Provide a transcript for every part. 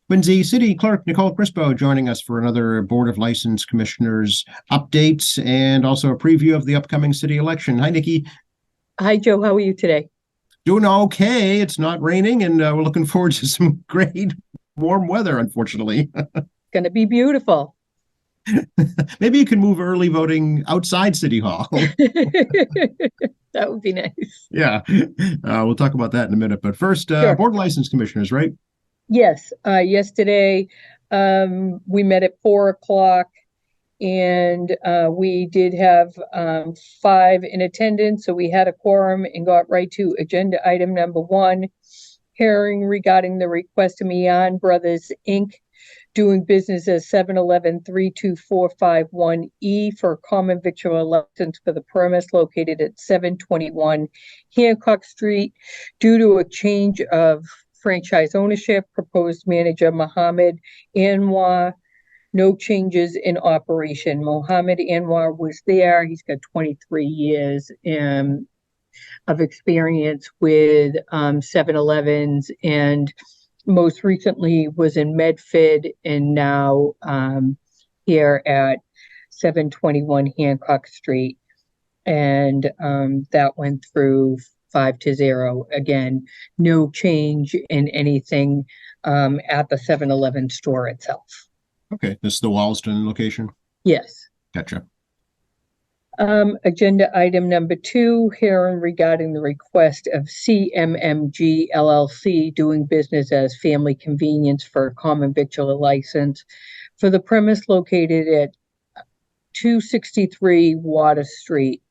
Quincy City Clerk Nicole Crispo joining us for another Board of License Commissioners updates and also a preview of the upcoming city election. Hi, Nikki. Hi, Joe. How are you today? Doing okay. It's not raining, and we're looking forward to some great warm weather, unfortunately. Going to be beautiful. Maybe you can move early voting outside City Hall. That would be nice. Yeah, we'll talk about that in a minute. But first, Sure. Board of License Commissioners, right? Yes. Yesterday, we met at 4 o'clock, and we did have five in attendance. So we had a quorum and got right to agenda item number one, hearing regarding the request of Mian Brothers Inc. doing business as 711-32451E for a common victual license for the premise located at 721 Hancock Street. Due to a change of franchise ownership, proposed manager Mohammed Anwar, no changes in operation. Mohammed Anwar was there. He's got 23 years of experience with 7-Elevens, and most recently was in Medford, and now here at 721 Hancock Street. And that went through 5-0. Again, no change in anything at the 7-Eleven store itself. Okay, this is the Wallaston location. Yes. Gotcha. Agenda item number two, hearing regarding the request of CMMG LLC doing business as Family Convenience for a common victular license for the premise located at 263 Water Street,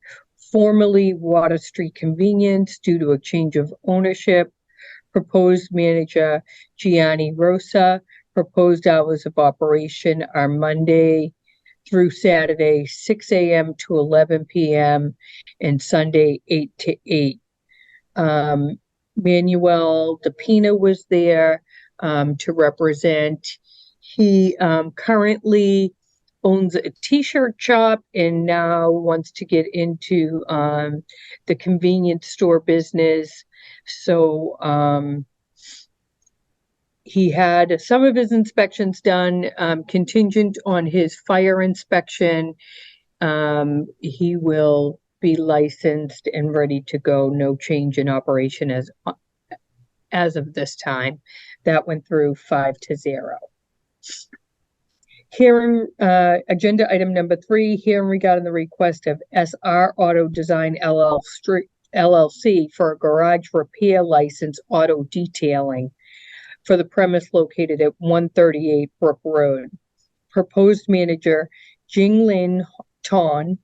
formerly Water Street Convenience, due to a change of ownership. Proposed manager Gianni Rosa. Proposed hours of operation are Monday through Saturday, 6 a.m. to 11 p.m., and Sunday, 8 to 8. Manuel DePina was there to represent. He currently owns a t-shirt shop and now wants to get into the convenience store business. So he had some of his inspections done contingent on his fire inspection. He will be licensed and ready to go. No change in operation as of this time. That went through 5-0. Hearing agenda item number three, hearing regarding the request of SR Auto Design LLC for a garage repair license auto detailing for the premise located at 138 Brook Road. Proposed manager Jinglin Ton.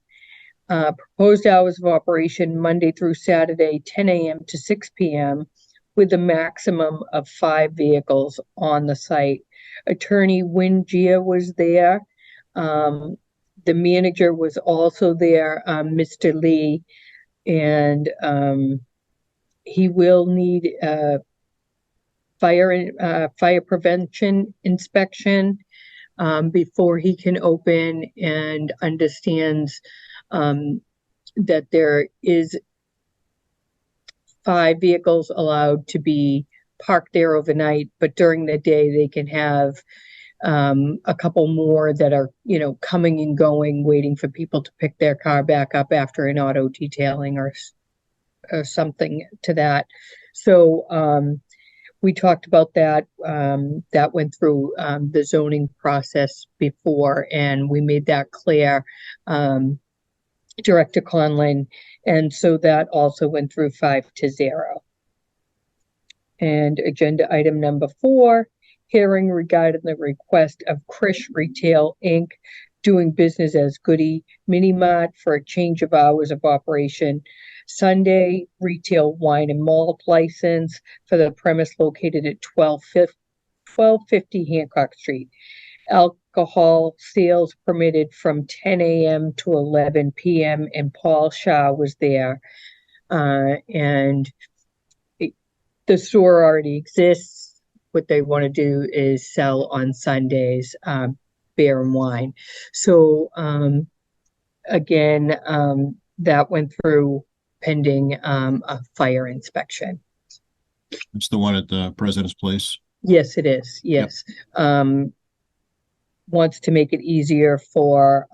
Proposed hours of operation Monday through Saturday, 10 a.m. to 6 p.m. with a maximum of 5 vehicles on the site. Attorney Win Gia was there. The manager was also there, Mr. Lee, and he will need a fire prevention inspection before he can open, and understands that there is 5 vehicles allowed to be parked there overnight, but during the day they can have a couple more that are, coming and going, waiting for people to pick their car back up after an auto detailing or something to that. So we talked about that. That went through the zoning process before, and we made that clear. Director Conlin, and so that also went through 5-0. And agenda item number 4, hearing regarding the request of Krish Retail Inc. doing business as Goody Mini Mart for a change of hours of operation. Sunday retail wine and malt license for the premise located at 1250 Hancock Street. Alcohol sales permitted from 10 a.m. to 11 p.m. and Paul Shaw was there. And the store already exists. What they want to do is sell on Sundays beer and wine. So again, that went through pending a fire inspection. It's the one at the President's Place. Yes, it is. Yes. Wants to make it easier for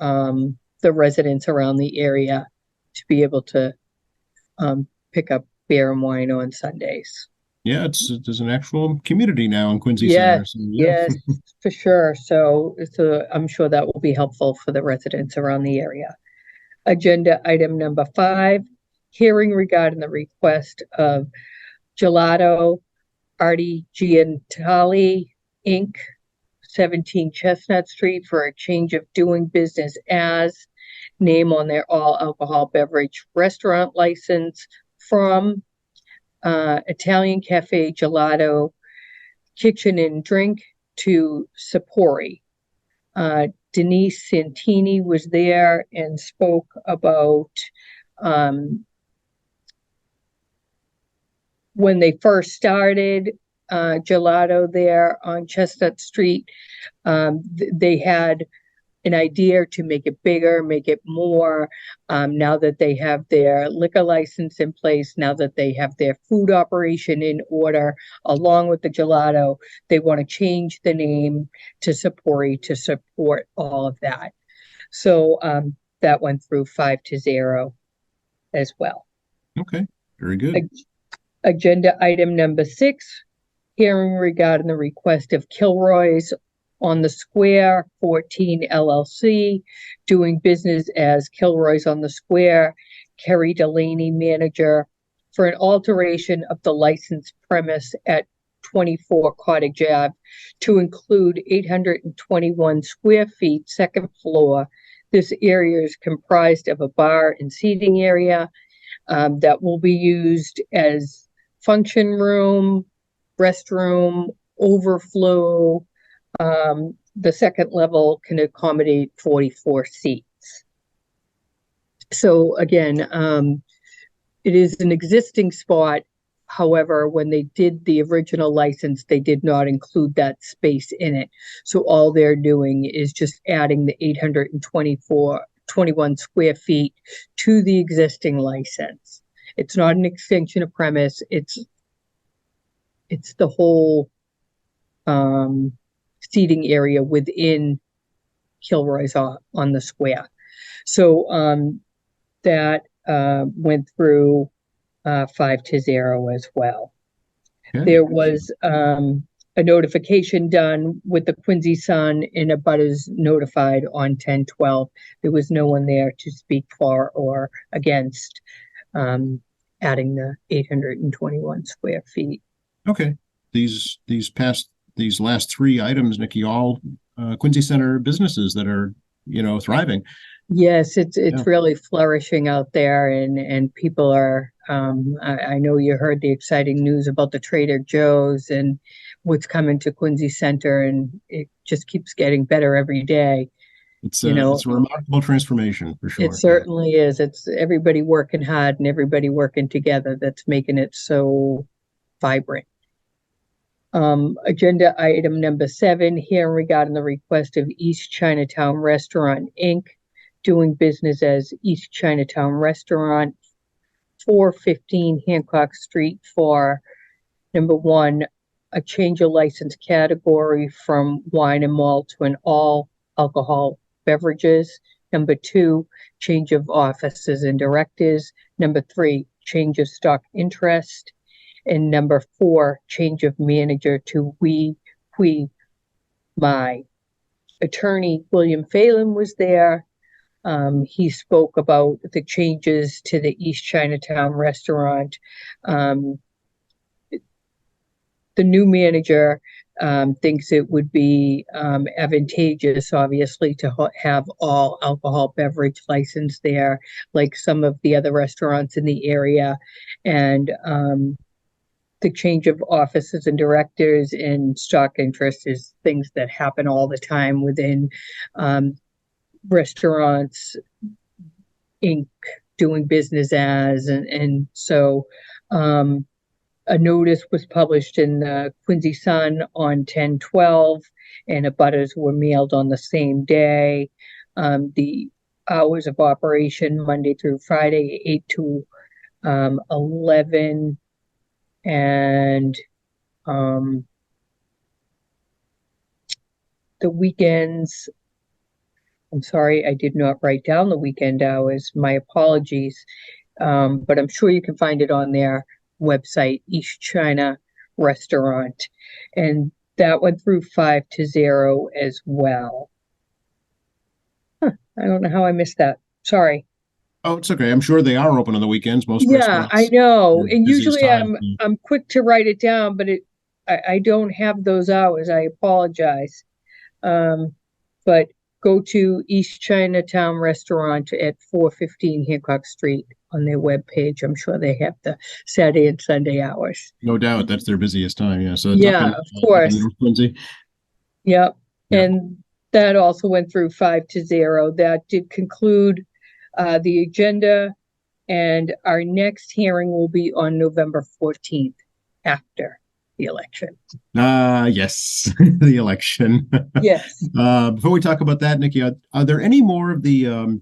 the residents around the area to be able to pick up beer and wine on Sundays. Yeah, there's an actual community now in Quincy Yes, Center. So yeah. yes, for sure. So I'm sure that will be helpful for the residents around the area. Agenda item number 5, hearing regarding the request of Gelato Artigianali Inc., 17 Chestnut Street, for a change of doing business as name on their all alcohol beverage restaurant license from Italian Cafe Gelato Kitchen and Drink to Sapori. Denise Santini was there and spoke about when they first started gelato there on Chestnut Street. They had an idea to make it bigger, make it more. Now that they have their liquor license in place, now that they have their food operation in order, along with the gelato, they want to change the name to Sapori to support all of that. So that went through 5-0 as well. Okay, very good. Agenda item number 6, hearing regarding the request of Kilroy's on the Square 14 LLC, doing business as Kilroy's on the Square, Kerry Delaney, manager, for an alteration of the licensed premise at 24 Cottage Ave to include 821 square feet, second floor. This area is comprised of a bar and seating area that will be used as function room, restroom, overflow. The second level can accommodate 44 seats. So again, it is an existing spot. However, when they did the original license, they did not include that space in it. So all they're doing is just adding the 821 square feet to the existing license. It's not an extension of premise. It's the whole seating area within Kilroy's on the Square. So that went through 5-0 as well. Okay. There was a notification done with the Quincy Sun, and abutters notified on 10/12. There was no one there to speak for or against adding the 821 square feet. Okay. These last 3 items, Nikki, all Quincy Center businesses that are, thriving. Yes, it's really flourishing out there, and people are. I know you heard the exciting news about the Trader Joe's and what's coming to Quincy Center, and it just keeps getting better every day. It's a remarkable transformation for sure. It certainly is. It's everybody working hard and everybody working together that's making it so vibrant. Agenda item number 7, here regarding the request of East Chinatown Restaurant Inc., doing business as East Chinatown Restaurant, 415 Hancock Street, for number 1, a change of license category from wine and malt to an all alcohol beverages. Number 2, change of officers and directors. Number 3, change of stock interest. And number 4, change of manager to We My. Attorney William Phelan was there. He spoke about the changes to the East Chinatown restaurant. The new manager thinks it would be advantageous, obviously, to have all alcohol beverage license there, like some of the other restaurants in the area. And the change of officers and directors and stock interest is things that happen all the time within restaurants, Inc., doing business as, and so a notice was published in the Quincy Sun on 10/12, and abutters were mailed on the same day. The hours of operation Monday through Friday, 8 to 11, and the weekends. I'm sorry, I did not write down the weekend hours. My apologies. But I'm sure you can find it on their website, East China Restaurant. And that went through 5-0 as well. I don't know how I missed that. Sorry. Oh, it's okay. I'm sure they are open on the weekends. Most Yeah, I restaurants. know. Their And busiest usually time. I'm quick to write it down, but I don't have those hours. I apologize. But go to East Chinatown Restaurant at 415 Hancock Street on their webpage. I'm sure they have the Saturday and Sunday hours. No doubt, that's their busiest time. Yeah, so it's Yeah, of course. North Quincy. Yep. Yeah. And that also went through 5-0. That did conclude the agenda. And our next hearing will be on November 14th after the election. Yes, the election. Yes. Before we talk about that, Nikki, are there any more of the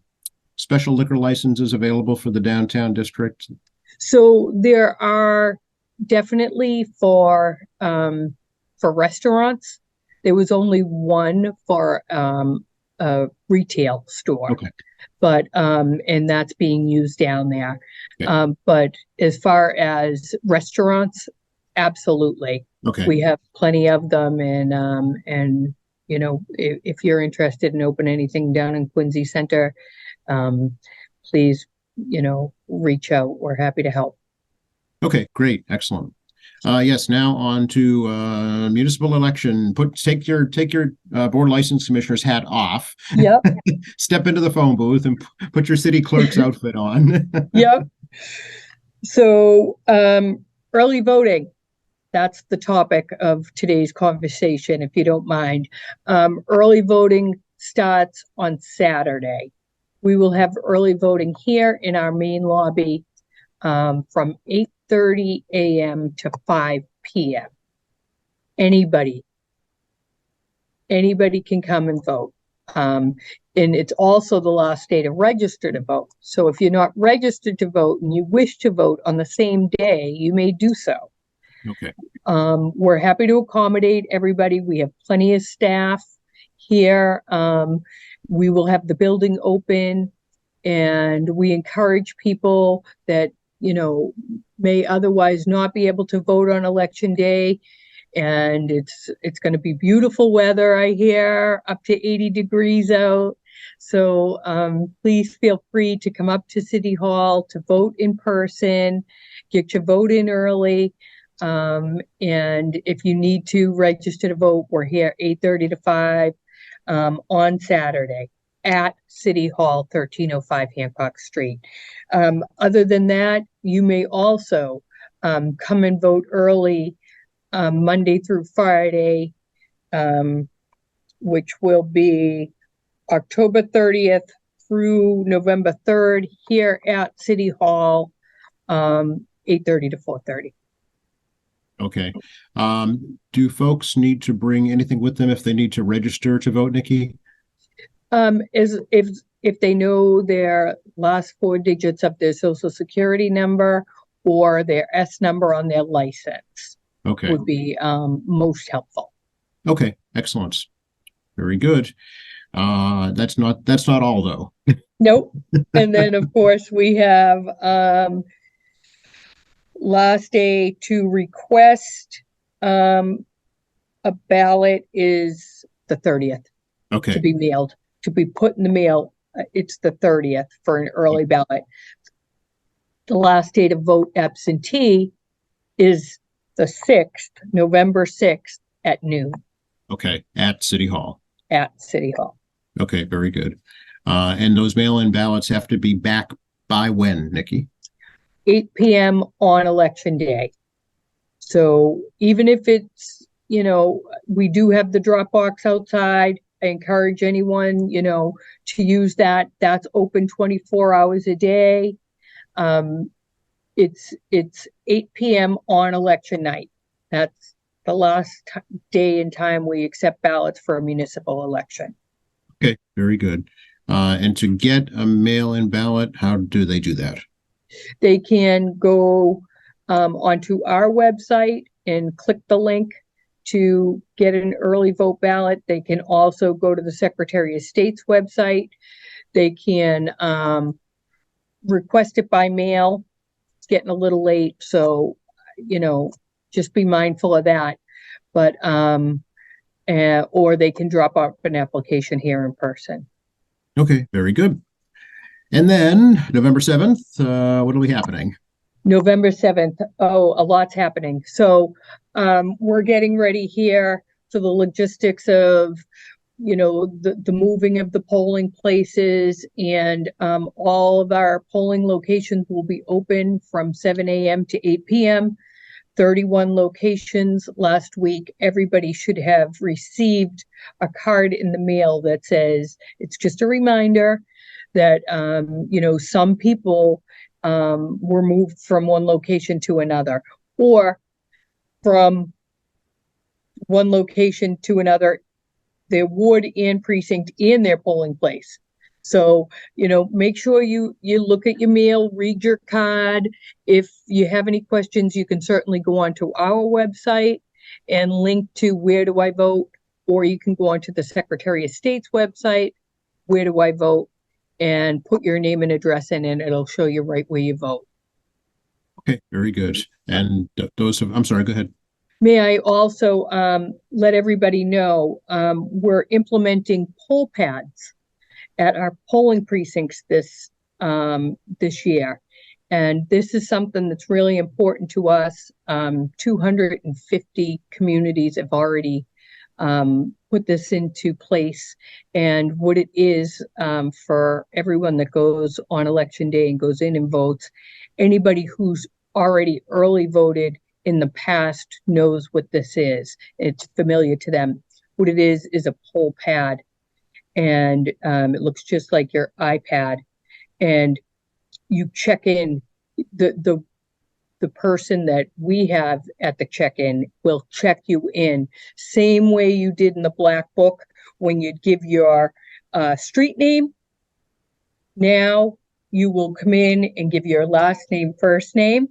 special liquor licenses available for the downtown district? So there are definitely for restaurants. There was only one for a retail store. Okay. But and that's being used down there. Okay. But as far as restaurants, absolutely. Okay. We have plenty of them, and you know, if you're interested in opening anything down in Quincy Center, please, you know, reach out. We're happy to help. Okay, great, excellent. Yes, now on to municipal election. Take your board license commissioner's hat off. Yep. Step into the phone booth and put your city clerk's outfit on. Yep. So early voting. That's the topic of today's conversation, if you don't mind. Early voting starts on Saturday. We will have early voting here in our main lobby from 8:30 a.m. to 5 p.m. Anybody can come and vote. And it's also the last day to register to vote. So if you're not registered to vote and you wish to vote on the same day, you may do so. Okay. We're happy to accommodate everybody. We have plenty of staff here. We will have the building open, and we encourage people that, you know, may otherwise not be able to vote on election day. And it's going to be beautiful weather, I hear, up to 80 degrees out. So please feel free to come up to City Hall to vote in person, get your vote in early. And if you need to register to vote, we're here 8:30 to 5 on Saturday at City Hall, 1305 Hancock Street. Other than that, you may also come and vote early Monday through Friday, which will be October 30th through November 3rd here at City Hall, 8:30 to 4:30. Okay. Do folks need to bring anything with them if they need to register to vote, Nikki? Is if they know their last 4 digits of their social security number or their S number on their license. Okay. Would be most helpful. Okay, excellent. Very good. That's not all though. Nope. And then of course we have last day to request a ballot is the 30th. Okay. To be mailed, to be put in the mail. It's the 30th for an early ballot. The last day to vote absentee is the 6th, November 6th at noon. Okay, at City Hall. At City Hall. Okay, very good. And those mail-in ballots have to be back by when, Nikki? 8 p.m. on election day. So even if it's, you know, we do have the drop box outside. I encourage anyone, you know, to use that. That's open 24 hours a day. It's 8 p.m. on election night. That's the last day and time we accept ballots for a municipal election. Okay, very good. And to get a mail-in ballot, how do they do that? They can go onto our website and click the link to get an early vote ballot, they can also go to the Secretary of State's website. They can request it by mail. It's getting a little late, so, just be mindful of that. But, or they can drop off an application here in person. Okay, very good. And then November 7th, what will be happening? November 7th. Oh, a lot's happening. So we're getting ready here for the logistics of, the moving of the polling places, and all of our polling locations will be open from 7 a.m. to 8 p.m. 31 locations last week. Everybody should have received a card in the mail that says, it's just a reminder that, some people were moved from one location to another, or from one location to another, their ward and precinct in their polling place. So, make sure you look at your mail, read your card. If you have any questions, you can certainly go onto our website and link to Where Do I Vote, or you can go onto the Secretary of State's website, Where Do I Vote, and put your name and address in, and it'll show you right where you vote. Okay, very good. And I'm sorry, go ahead. May I also let everybody know we're implementing poll pads at our polling precincts this year. And this is something that's really important to us. 250 communities have already put this into place. And what it is, for everyone that goes on election day and goes in and votes, anybody who's already early voted in the past knows what this is. It's familiar to them. What it is a poll pad, and it looks just like your iPad, and you check in. The person that we have at the check-in will check you in, same way you did in the Black Book when you'd give your street name. Now you will come in and give your last name, first name,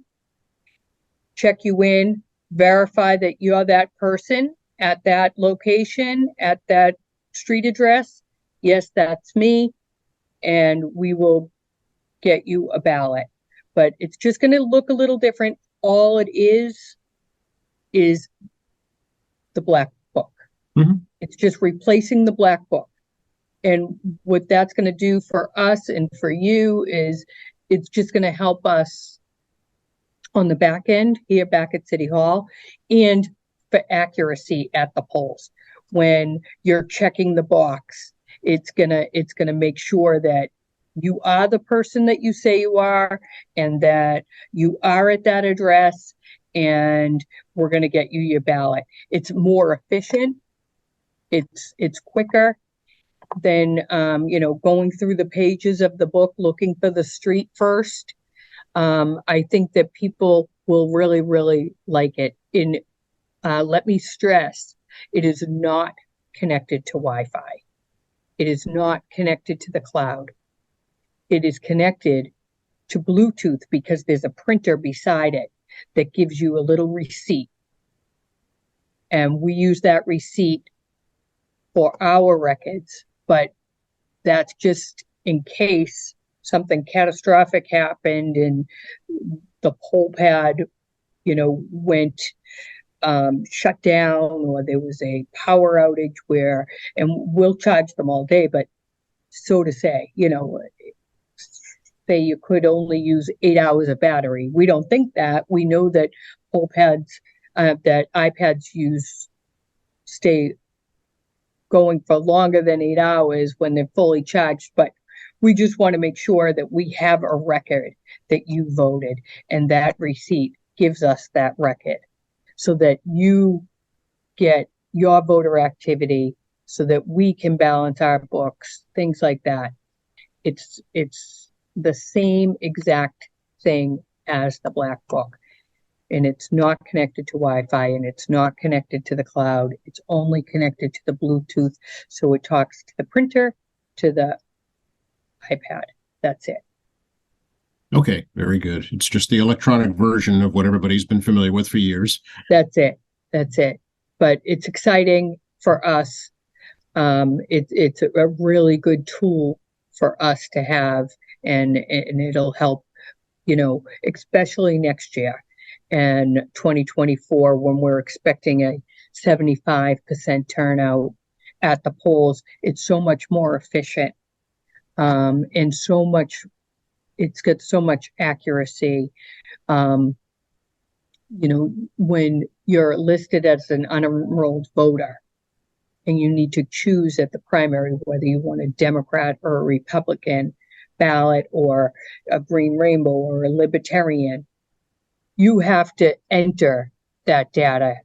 check you in, verify that you're that person at that location, at that street address. Yes, that's me. And we will get you a ballot. But it's just going to look a little different. All it is the Black Book. Mm-hmm. It's just replacing the Black Book. And what that's going to do for us and for you is it's just going to help us on the back end here back at City Hall, and for accuracy at the polls. When you're checking the box, it's gonna make sure that you are the person that you say you are, and that you are at that address, and we're gonna get you your ballot. It's more efficient. It's quicker than going through the pages of the book looking for the street first. I think that people will really, really like it. Let me stress, it is not connected to Wi-Fi. It is not connected to the cloud. It is connected to Bluetooth because there's a printer beside it that gives you a little receipt. And we use that receipt for our records, but that's just in case something catastrophic happened and the poll pad, went shut down, or there was a power outage and we'll charge them all day, but so to say, say you could only use 8 hours of battery. We don't think that. We know that poll pads, that iPads stay going for longer than 8 hours when they're fully charged, but we just want to make sure that we have a record that you voted, and that receipt gives us that record so that you get your voter activity so that we can balance our books, things like that. It's the same exact thing as the Black Book, and it's not connected to Wi-Fi, and it's not connected to the cloud. It's only connected to the Bluetooth, so it talks to the printer, to the iPad. That's it. Okay, very good. It's just the electronic version of what everybody's been familiar with for years. That's it. but it's exciting for us. It's a really good tool for us to have, and it'll help, especially next year and 2024, when we're expecting a 75% turnout at the polls. It's so much more efficient, and it's got so much accuracy. When you're listed as an unenrolled voter and you need to choose at the primary whether you want a Democrat or a Republican ballot or a Green Rainbow or a Libertarian, you have to enter that data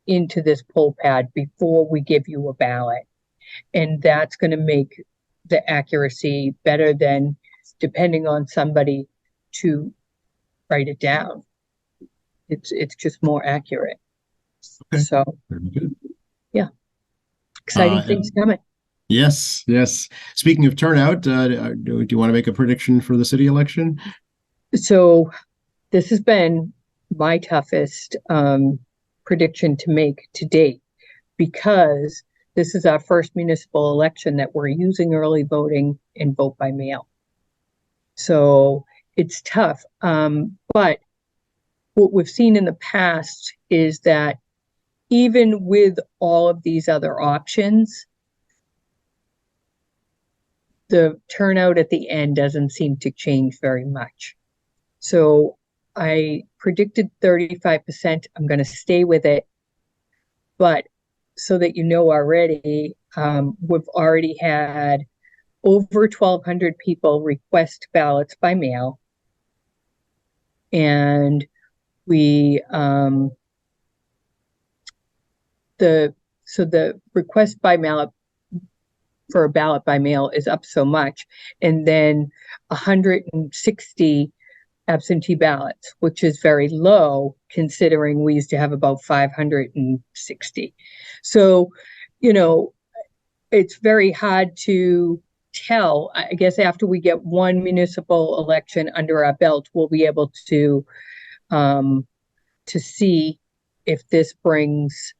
into this poll pad before we give you a ballot. And that's going to make the accuracy better than depending on somebody to write it down. It's just more accurate. Okay. So, Very good. yeah, exciting things coming. Yes, yes. Speaking of turnout, do you want to make a prediction for the city election? So this has been my toughest prediction to make to date, because this is our first municipal election that we're using early voting and vote by mail. So it's tough. But what we've seen in the past is that even with all of these other options, the turnout at the end doesn't seem to change very much. So I predicted 35%. I'm going to stay with it. But so that you know already, we've already had over 1,200 people request ballots by mail. And the request by mail for a ballot by mail is up so much, and then 160 absentee ballots, which is very low considering we used to have about 560. So, it's very hard to tell. I guess after we get one municipal election under our belt, we'll be able to see if this brings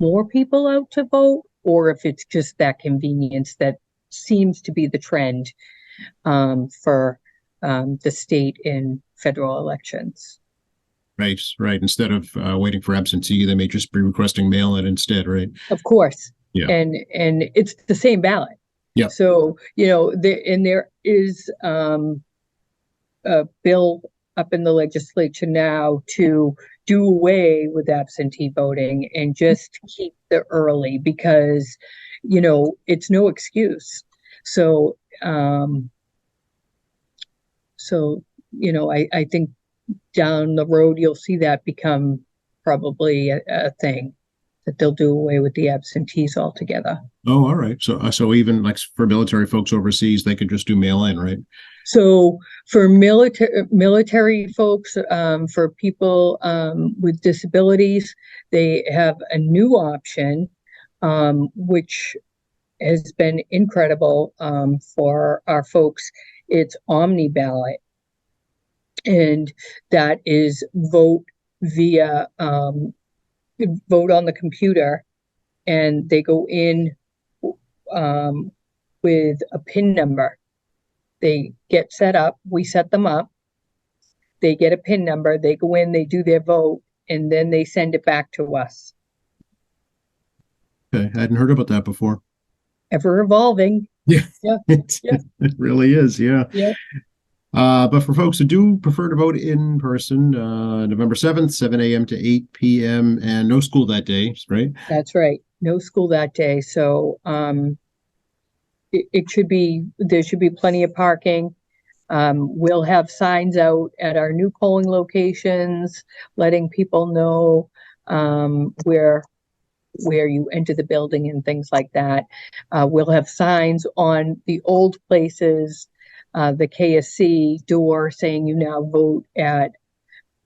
more people out to vote, or if it's just that convenience that seems to be the trend for the state and federal elections. Right, right. Instead of waiting for absentee, they may just be requesting mail-in instead, right? Of course. Yeah. And it's the same ballot. Yeah. So, there is a bill up in the legislature now to do away with absentee voting and just keep the early, because, it's no excuse. So, I think down the road, you'll see that become probably a thing, that they'll do away with the absentees altogether. Oh, all right. So even like for military folks overseas, they could just do mail-in, right? So for military folks, for people with disabilities, they have a new option, which has been incredible for our folks. It's Omni Ballot, and that is vote via vote on the computer, and they go in with a PIN number. They get set up, we set them up, they get a PIN number, they go in, they do their vote, and then they send it back to us. Okay, I hadn't heard about that before. Ever evolving. Yeah, Yeah. It really is, yeah. Yeah. But for folks who do prefer to vote in person, November 7th, 7 a.m. to 8 p.m., and no school that day, right? That's right. No school that day. So there should be plenty of parking. We'll have signs out at our new polling locations, letting people know where you enter the building and things like that. We'll have signs on the old places, the KSC door saying you now vote at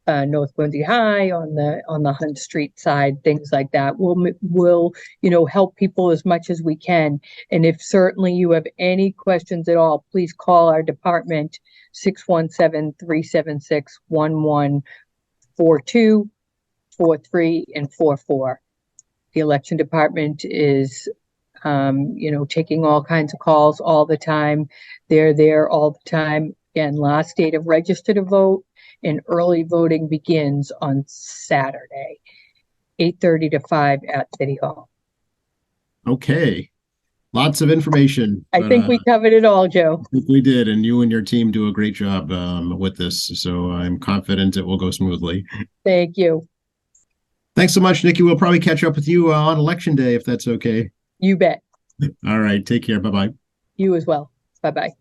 North Quincy High on the Hunt Street side, things like that. We'll help people as much as we can. And if certainly you have any questions at all, please call our department, 617-376-1142, 43, and 44. The election department is, taking all kinds of calls all the time. They're there all the time. Again, last date of register to vote and early voting begins on Saturday, 8:30 to 5 at City Hall. Okay. Lots of information. I think we covered it all, Joe. I think we did, and you and your team do a great job with this. So I'm confident it will go smoothly. Thank you. Thanks so much, Nikki. We'll probably catch up with you on election day if that's okay. You bet. All right. Take care. Bye-bye. You as well. Bye-bye.